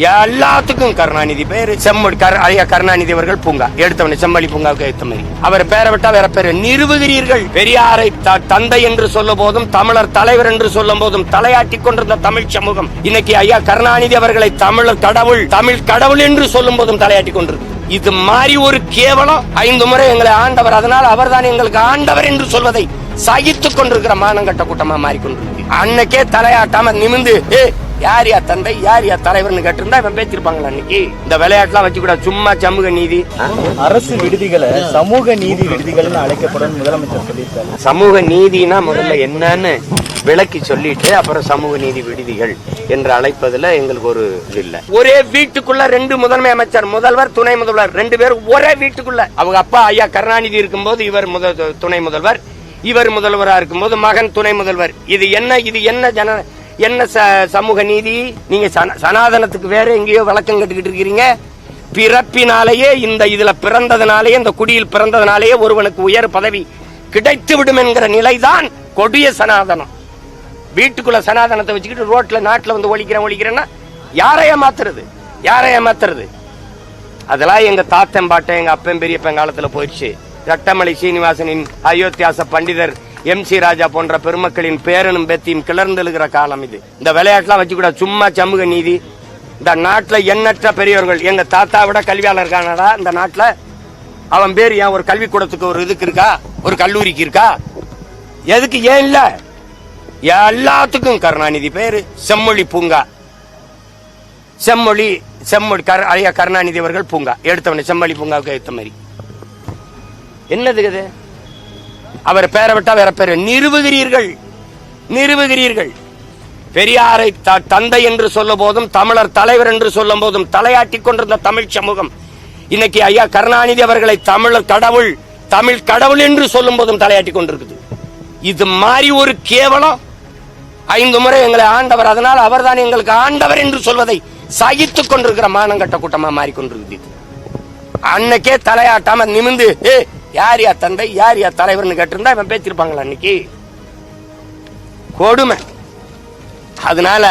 எல்லாத்துக்கும் கருணாநிதி பேரு செம்மொழி ஐயா கருணாநிதி அவர்கள் பூங்கா எடுத்தவனை செம்மொழி பூங்காவுக்கு ஏத்த மாதிரி அவர் பேரை விட்டா வேற பேரு நிறுவுகிறீர்கள். பெரியாரை தந்தை என்று சொல்லும் போதும் தமிழர் தலைவர் என்று சொல்லும் போதும் தலையாட்டி கொண்டிருந்த தமிழ் சமூகம் இன்னைக்கு ஐயா கருணாநிதி அவர்களை தமிழர் கடவுள் தமிழ் கடவுள் என்று சொல்லும் போதும் தலையாட்டி கொண்டிருக்கு. இது மாதிரி ஒரு கேவலம் 5 முறை எங்களை ஆண்டவர், அதனால் அவர் தான் எங்களுக்கு ஆண்டவர் என்று சொல்வதை சகித்துக் கொண்டிருக்கிற மானங்கட்ட கூட்டமா மாறிக்கொண்டிருக்கு. அன்னைக்கே தலையாட்டாம நிமிந்து யார் யா தந்தை யார் யா தலைவர்னு கேட்டிருந்தா இவன் பேசிருப்பாங்களா? அன்னைக்கு இந்த விளையாட்டுலாம் வச்சு கூட சும்மா சமூக நீதி அரசு விடுதிகளை சமூக நீதி விடுதிகள் அழைக்கப்படும் முதலமைச்சர் சொல்லியிருக்காரு. சமூக நீதினா முதல்ல என்னன்னு விளக்கி சொல்லிட்டு அப்புறம் சமூக நீதி விடுதிகள் என்று அழைப்பதுல எங்களுக்கு ஒரு இது இல்ல. ஒரே வீட்டுக்குள்ள 2 முதன்மை அமைச்சர், முதல்வர் துணை முதல்வர் 2 பேரும் ஒரே வீட்டுக்குள்ள. அவங்க அப்பா ஐயா கருணாநிதி இருக்கும்போது இவர் துணை முதல்வர், இவர் முதல்வரா இருக்கும்போது மகன் துணை முதல்வர். இது என்ன சமூக நீதி? நீங்க சனாதனத்துக்கு வேற எங்கேயோ விளக்கம் கட்டுக்கிட்டு இருக்கிறீங்க. பிறப்பினாலேயே இதுல பிறந்ததுனாலேயே இந்த குடியில் பிறந்ததுனாலேயே ஒருவனுக்கு உயர் பதவி கிடைத்து விடும் என்கிற நிலைதான் கொடிய சனாதனம். வீட்டுக்குள்ள சனாதனத்தை வச்சுக்கிட்டு ரோட்ல நாட்டுல வந்து ஒழிக்கிறேன்னா யாரைய மாத்துறது? அதெல்லாம் எங்க தாத்தன் பாட்டன் எங்க அப்பன் பெரியப்பன் காலத்துல போயிடுச்சு. ரட்டமலை சீனிவாசனின் அயோத்தியாச பண்டிதர் MC ராஜா போன்ற பெருமக்களின் பேரனும் பேத்தியும் கிளர்ந்தெழுகிற காலம் இது. இந்த விளையாட்டுலாம் வச்சு கூட சும்மா சமூக நீதி. இந்த நாட்டுல எண்ணற்ற பெரியவர்கள், எங்க தாத்தா விட கல்வியாளர் இருக்கானடா இந்த நாட்டுல. அவன் பேர் ஏன் ஒரு கல்விக்கூடத்துக்கு ஒரு இதுக்கு இருக்கா, ஒரு கல்லூரிக்கு இருக்கா? எதுக்கு ஏன் இல்ல? எல்லாத்துக்கும் கருணாநிதி பேரு செம்மொழி பூங்கா. செம்மொழி ஐயா கருணாநிதி அவர்கள் பூங்கா எடுத்தவனை செம்மொழி பூங்காவுக்கு ஏத்த மாதிரி என்னது? அவர் பேரை விட்டா வேற பேரு நிறுவுகிறீர்கள். பெரியாரை தந்தை என்று சொல்லும் போதும் தமிழர் தலைவர் என்று சொல்லும் போதும் தலையாட்டி கொண்டிருந்த தமிழ் சமூகம் இன்னைக்கு ஐயா கருணாநிதி அவர்களை தமிழர் கடவுள் தமிழ் கடவுள் என்று சொல்லும் போதும் தலையாட்டி கொண்டிருக்குது. இது மாதிரி ஒரு கேவலம் 5 முறை எங்களை ஆண்டவர், அதனால் அவர் தான் எங்களுக்கு ஆண்டவர் என்று சொல்வதை சகித்துக் கொண்டிருக்கிற மானங்கட்ட கூட்டமா மாறிக்கொண்டிருக்குது. அன்னைக்கே தலையாட்டாம நிமிந்து யார் யா தந்தை யார் யா தலைவர்னு கேட்டிருந்தா இவன் பேசிருப்பாங்களா? அன்னைக்கு கொடுமை. அதனால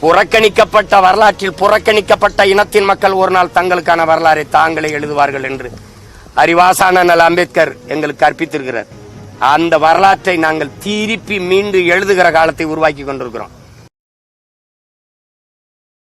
புறக்கணிக்கப்பட்ட வரலாற்றில் புறக்கணிக்கப்பட்ட இனத்தின் மக்கள் ஒரு நாள் தங்களுக்கான வரலாறை தாங்களே எழுதுவார்கள் என்று அறிவாசான அம்பேத்கர் எங்களுக்கு கற்பித்திருக்கிறார். அந்த வரலாற்றை நாங்கள் திருப்பி மீண்டும் எழுதுகிற காலத்தை உருவாக்கி கொண்டிருக்கிறோம்.